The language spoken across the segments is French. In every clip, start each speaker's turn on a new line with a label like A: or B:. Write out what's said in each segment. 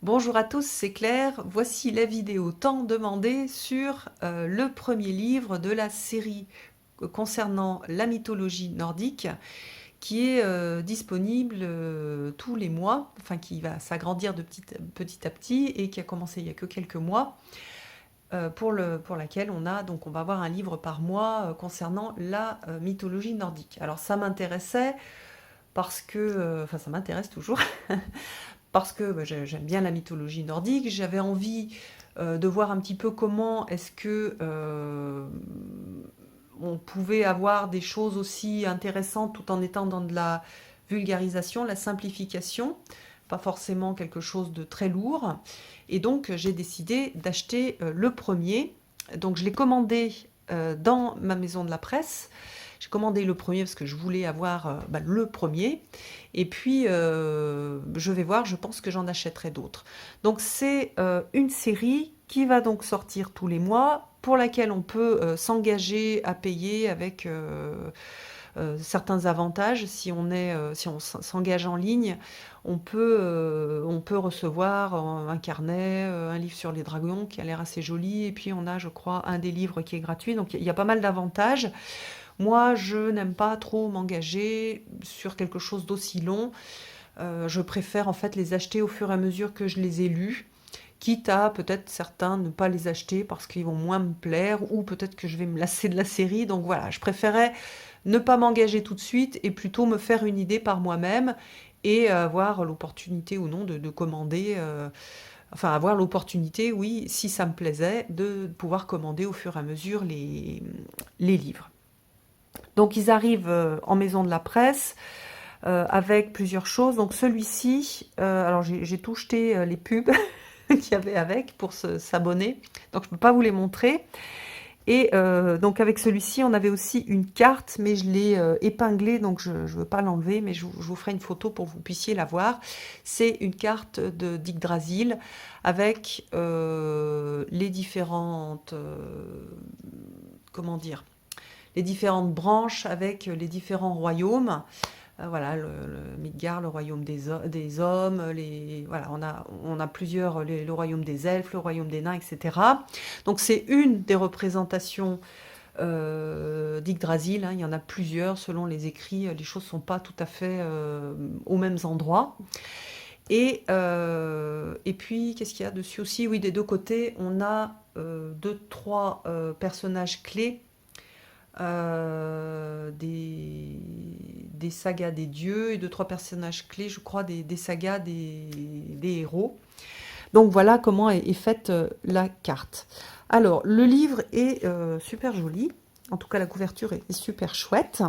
A: Bonjour à tous, c'est Claire. Voici la vidéo tant demandée sur le premier livre de la série concernant la mythologie nordique qui est disponible tous les mois, enfin qui va s'agrandir de petit à petit et qui a commencé il y a que quelques mois, pour laquelle on va avoir un livre par mois concernant la mythologie nordique. Alors ça m'intéressait parce que, enfin ça m'intéresse toujours, parce que j'aime bien la mythologie nordique. J'avais envie de voir un petit peu comment est-ce que on pouvait avoir des choses aussi intéressantes tout en étant dans de la vulgarisation, la simplification, pas forcément quelque chose de très lourd. Et donc j'ai décidé d'acheter le premier. Donc je l'ai commandé dans ma maison de la presse. J'ai commandé le premier parce que je voulais avoir le premier. Et puis, je vais voir, je pense que j'en achèterai d'autres. Donc, c'est une série qui va donc sortir tous les mois, pour laquelle on peut s'engager à payer avec certains avantages. Si on s'engage en ligne, on peut recevoir un carnet, un livre sur les dragons qui a l'air assez joli, et puis on a, je crois, un des livres qui est gratuit. Donc, il y a pas mal d'avantages. Moi, je n'aime pas trop m'engager sur quelque chose d'aussi long. Je préfère en fait les acheter au fur et à mesure que je les ai lus, quitte à peut-être certains ne pas les acheter parce qu'ils vont moins me plaire ou peut-être que je vais me lasser de la série. Donc voilà, je préférais ne pas m'engager tout de suite et plutôt me faire une idée par moi-même et avoir l'opportunité ou non de commander. Enfin, avoir l'opportunité, oui, si ça me plaisait, de pouvoir commander au fur et à mesure les livres. Donc ils arrivent en maison de la presse avec plusieurs choses. Donc celui-ci, alors j'ai tout jeté les pubs qu'il y avait avec pour s'abonner. Donc je ne peux pas vous les montrer. Et donc avec celui-ci, on avait aussi une carte, mais je l'ai épinglée, donc je ne veux pas l'enlever, mais je vous ferai une photo pour que vous puissiez la voir. C'est une carte de d'Yggdrasil avec les différentes, comment dire, les différentes branches avec les différents royaumes. Voilà, le Midgard, le royaume des hommes, voilà, on a plusieurs, le royaume des elfes, le royaume des nains, etc. Donc c'est une des représentations d'Yggdrasil, hein. Il y en a plusieurs, selon les écrits, les choses ne sont pas tout à fait aux mêmes endroits. Et puis, qu'est-ce qu'il y a dessus aussi? Oui, des deux côtés, on a deux, trois personnages clés des sagas des dieux et deux, trois personnages clés, je crois, des sagas des héros. Donc voilà comment est faite la carte. Alors, le livre est super joli. En tout cas, la couverture est super chouette.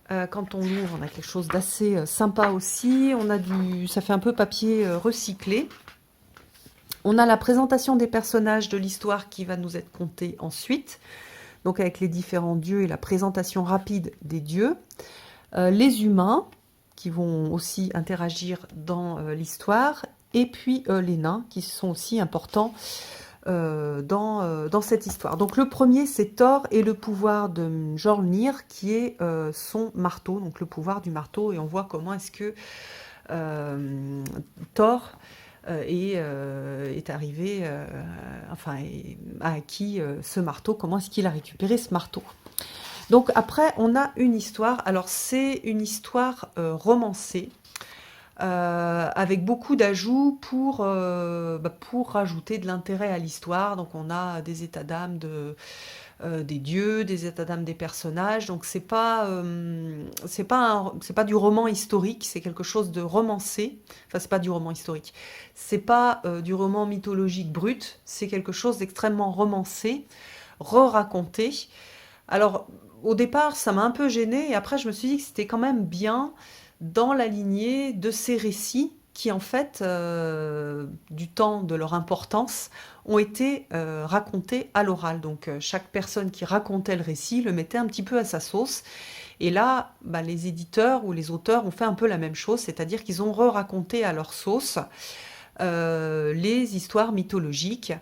A: Quand on l'ouvre, on a quelque chose d'assez sympa aussi. Ça fait un peu papier recyclé. On a la présentation des personnages de l'histoire qui va nous être contée ensuite, donc avec les différents dieux et la présentation rapide des dieux. Les humains, qui vont aussi interagir dans l'histoire, et puis les nains, qui sont aussi importants dans cette histoire. Donc le premier, c'est Thor et le pouvoir de Mjolnir, qui est son marteau, donc le pouvoir du marteau, et on voit comment est-ce que Thor est arrivé, enfin, a acquis ce marteau, comment est-ce qu'il a récupéré ce marteau. Donc après, on a une histoire, alors c'est une histoire romancée, avec beaucoup d'ajouts pour rajouter de l'intérêt à l'histoire. Donc on a des états d'âme des dieux, des états d'âme des personnages. Donc c'est pas du roman historique, c'est quelque chose de romancé. Enfin, c'est pas du roman historique. C'est pas du roman mythologique brut, c'est quelque chose d'extrêmement romancé, re-raconté. Alors, au départ, ça m'a un peu gênée, et après, je me suis dit que c'était quand même bien dans la lignée de ces récits qui, en fait, du temps de leur importance, ont été racontés à l'oral. Donc, chaque personne qui racontait le récit le mettait un petit peu à sa sauce. Et là, les éditeurs ou les auteurs ont fait un peu la même chose, c'est-à-dire qu'ils ont re-raconté à leur sauce les histoires mythologiques.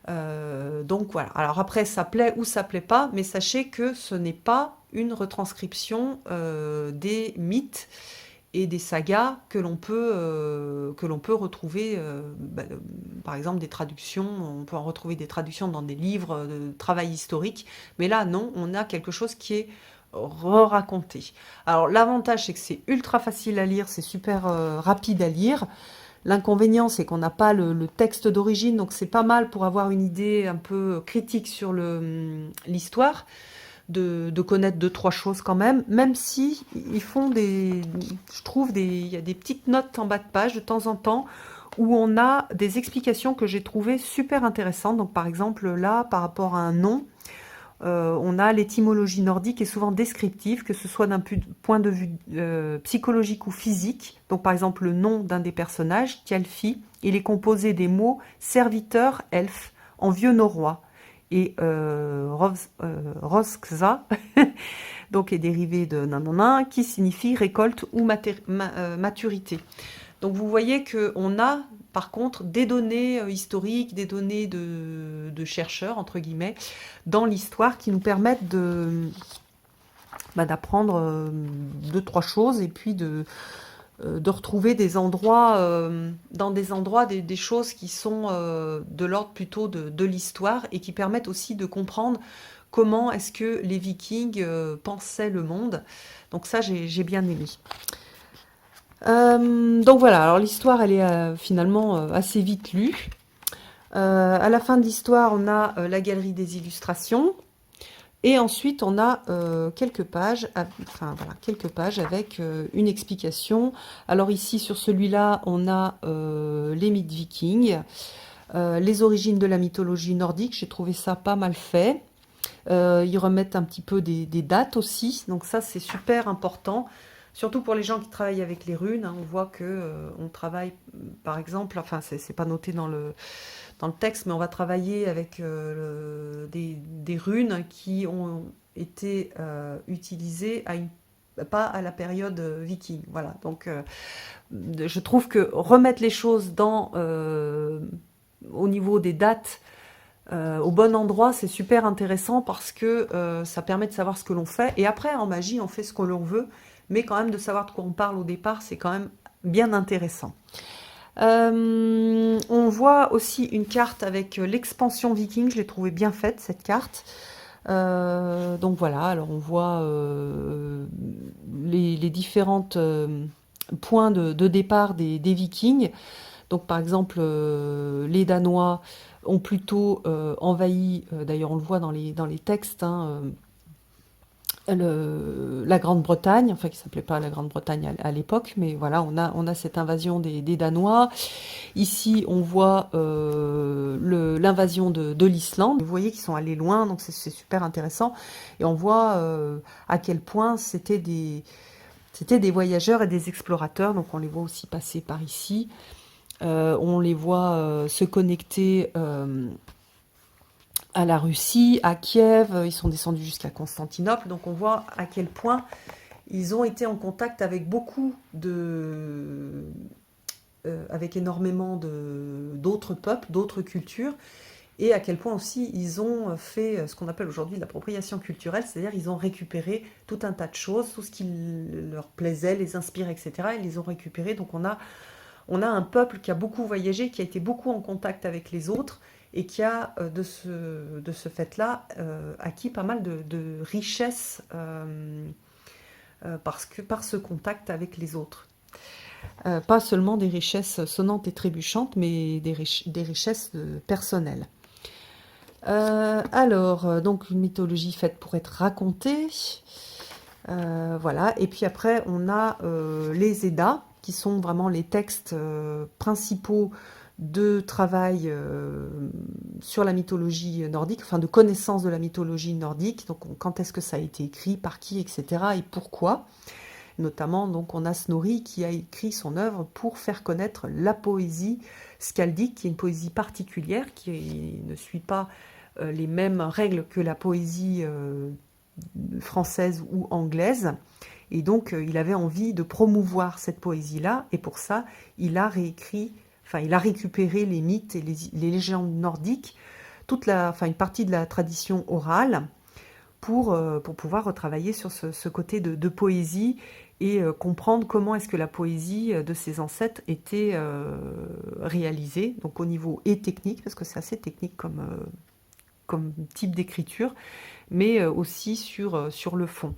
A: Donc voilà. Alors après, ça plaît ou ça plaît pas, mais sachez que ce n'est pas une retranscription des mythes et des sagas que l'on peut retrouver, par exemple des traductions, on peut en retrouver des traductions dans des livres de travail historique, mais là non, on a quelque chose qui est re-raconté. Alors l'avantage c'est que c'est ultra facile à lire, c'est super rapide à lire. L'inconvénient c'est qu'on n'a pas le texte d'origine, donc c'est pas mal pour avoir une idée un peu critique sur l'histoire. De connaître deux, trois choses quand même si ils font je trouve il y a des petites notes en bas de page de temps en temps où on a des explications que j'ai trouvées super intéressantes. Donc par exemple là, par rapport à un nom, on a l'étymologie nordique est souvent descriptive, que ce soit d'un point de vue psychologique ou physique. Donc par exemple le nom d'un des personnages, Thjalfi, il est composé des mots serviteur, elfe, en vieux norrois. Et Roskza, donc est dérivé de nanana, qui signifie récolte ou maturité. Donc vous voyez qu'on a par contre des données historiques, des données de chercheurs, entre guillemets, dans l'histoire qui nous permettent d'apprendre deux, trois choses et puis de retrouver des endroits, dans des endroits, des choses qui sont de l'ordre plutôt de l'histoire et qui permettent aussi de comprendre comment est-ce que les Vikings pensaient le monde. Donc ça, j'ai bien aimé. Donc voilà, alors l'histoire, elle est finalement assez vite lue. À la fin de l'histoire, on a la galerie des illustrations. Et ensuite, on a quelques pages avec une explication. Alors ici, sur celui-là, on a les mythes vikings, les origines de la mythologie nordique. J'ai trouvé ça pas mal fait. Ils remettent un petit peu des dates aussi. Donc ça, c'est super important. Surtout pour les gens qui travaillent avec les runes. Hein. On voit que on travaille, par exemple, enfin, c'est pas noté dans le texte, mais on va travailler avec des runes qui ont été utilisées pas à la période viking. Voilà, donc je trouve que remettre les choses au niveau des dates au bon endroit, c'est super intéressant parce que ça permet de savoir ce que l'on fait. Et après, en magie, on fait ce que l'on veut, mais quand même de savoir de quoi on parle au départ, c'est quand même bien intéressant. On voit aussi une carte avec l'expansion viking, je l'ai trouvée bien faite cette carte. Donc voilà, alors on voit les différentes points de départ des vikings. Donc par exemple, les Danois ont plutôt envahi, d'ailleurs on le voit dans les textes, hein, la Grande-Bretagne, enfin qui s'appelait pas la Grande-Bretagne à l'époque, mais voilà, on a cette invasion des Danois. Ici, on voit l'invasion de l'Islande. Vous voyez qu'ils sont allés loin, donc c'est super intéressant. Et on voit à quel point c'était des voyageurs et des explorateurs, donc on les voit aussi passer par ici. On les voit se connecter à la Russie, à Kiev, ils sont descendus jusqu'à Constantinople, donc on voit à quel point ils ont été en contact avec avec énormément d'autres peuples, d'autres cultures, et à quel point aussi ils ont fait ce qu'on appelle aujourd'hui l'appropriation culturelle, c'est-à-dire ils ont récupéré tout un tas de choses, tout ce qui leur plaisait, les inspirait, etc., ils les ont récupérés, donc on a un peuple qui a beaucoup voyagé, qui a été beaucoup en contact avec les autres, et qui a, de ce fait-là, acquis pas mal de richesses par ce contact avec les autres. Pas seulement des richesses sonnantes et trébuchantes, mais des richesses personnelles. Donc une mythologie faite pour être racontée. Voilà, et puis après, on a les Eddas, qui sont vraiment les textes principaux de travail sur la mythologie nordique, enfin de connaissance de la mythologie nordique, donc quand est-ce que ça a été écrit, par qui, etc., et pourquoi. Notamment, donc, on a Snorri qui a écrit son œuvre pour faire connaître la poésie skaldique, qui est une poésie particulière, qui ne suit pas les mêmes règles que la poésie française ou anglaise. Et donc, il avait envie de promouvoir cette poésie-là, et pour ça, il a récupéré les mythes et les légendes nordiques, une partie de la tradition orale, pour pouvoir retravailler sur ce côté de poésie et comprendre comment est-ce que la poésie de ses ancêtres était réalisée, donc au niveau et technique, parce que c'est assez technique comme type d'écriture, mais aussi sur le fond.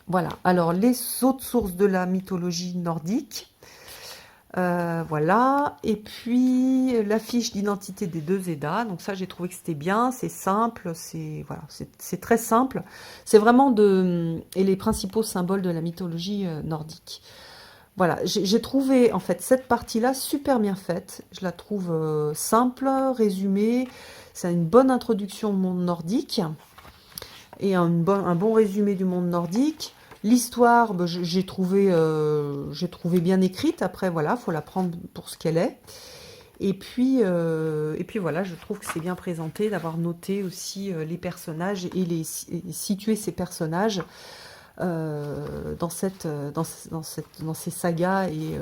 A: Voilà, alors les autres sources de la mythologie nordique, voilà, et puis la fiche d'identité des deux Eddas, donc ça j'ai trouvé que c'était bien, c'est simple, voilà, c'est très simple, c'est vraiment et les principaux symboles de la mythologie nordique. Voilà, j'ai trouvé en fait cette partie-là super bien faite, je la trouve simple, résumée, c'est une bonne introduction au monde nordique, et un bon résumé du monde nordique. L'histoire, bah, j'ai trouvé bien écrite. Après, voilà, faut la prendre pour ce qu'elle est. Et puis voilà, je trouve que c'est bien présenté d'avoir noté aussi les personnages et situer ces personnages dans ces sagas et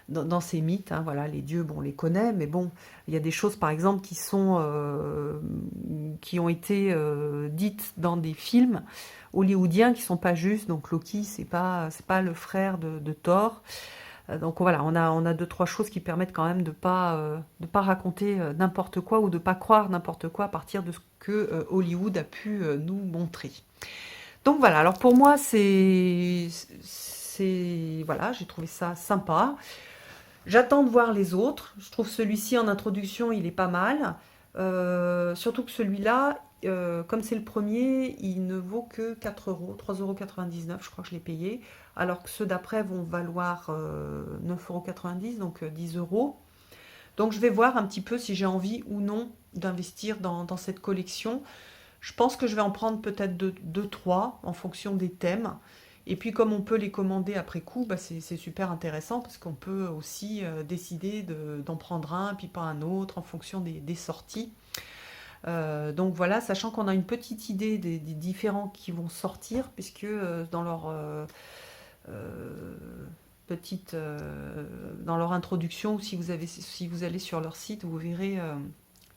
A: dans ces mythes, hein, voilà, les dieux, bon, on les connaît, mais bon, il y a des choses, par exemple, qui ont été dites dans des films hollywoodiens qui sont pas justes. Donc Loki, c'est pas le frère de Thor. Donc voilà, on a deux, trois choses qui permettent quand même de pas raconter n'importe quoi ou de pas croire n'importe quoi à partir de ce que Hollywood a pu nous montrer. Donc voilà, alors pour moi, voilà, j'ai trouvé ça sympa. J'attends de voir les autres. Je trouve celui-ci en introduction, il est pas mal. Surtout que celui-là, comme c'est le premier, il ne vaut que 4 euros, 3,99 €, je crois que je l'ai payé. Alors que ceux d'après vont valoir 9,90 €, donc 10 euros. Donc je vais voir un petit peu si j'ai envie ou non d'investir dans cette collection. Je pense que je vais en prendre peut-être 2, 3 en fonction des thèmes. Et puis comme on peut les commander après coup, bah c'est super intéressant parce qu'on peut aussi décider d'en prendre un, puis pas un autre, en fonction des sorties. Donc voilà, sachant qu'on a une petite idée des différents qui vont sortir, puisque dans leur dans leur introduction, ou si vous allez sur leur site, vous verrez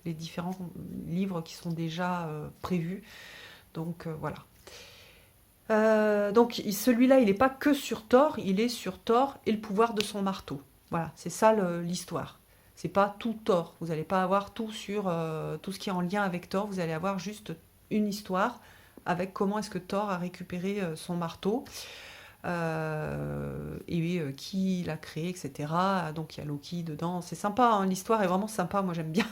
A: les différents livres qui sont déjà prévus. Donc voilà. Donc celui-là, il n'est pas que sur Thor, il est sur Thor et le pouvoir de son marteau. Voilà, c'est ça l'histoire. C'est pas tout Thor. Vous n'allez pas avoir tout sur tout ce qui est en lien avec Thor. Vous allez avoir juste une histoire avec comment est-ce que Thor a récupéré son marteau et qui l'a créé, etc. Donc il y a Loki dedans. C'est sympa, hein, l'histoire est vraiment sympa. Moi j'aime bien.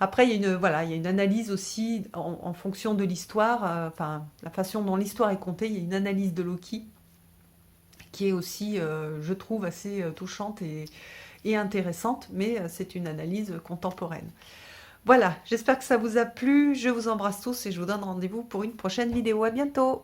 A: Après, il y a une analyse aussi en fonction de l'histoire, enfin, la façon dont l'histoire est contée, il y a une analyse de Loki qui est aussi, je trouve, assez touchante et intéressante, mais c'est une analyse contemporaine. Voilà, j'espère que ça vous a plu, je vous embrasse tous et je vous donne rendez-vous pour une prochaine vidéo. À bientôt!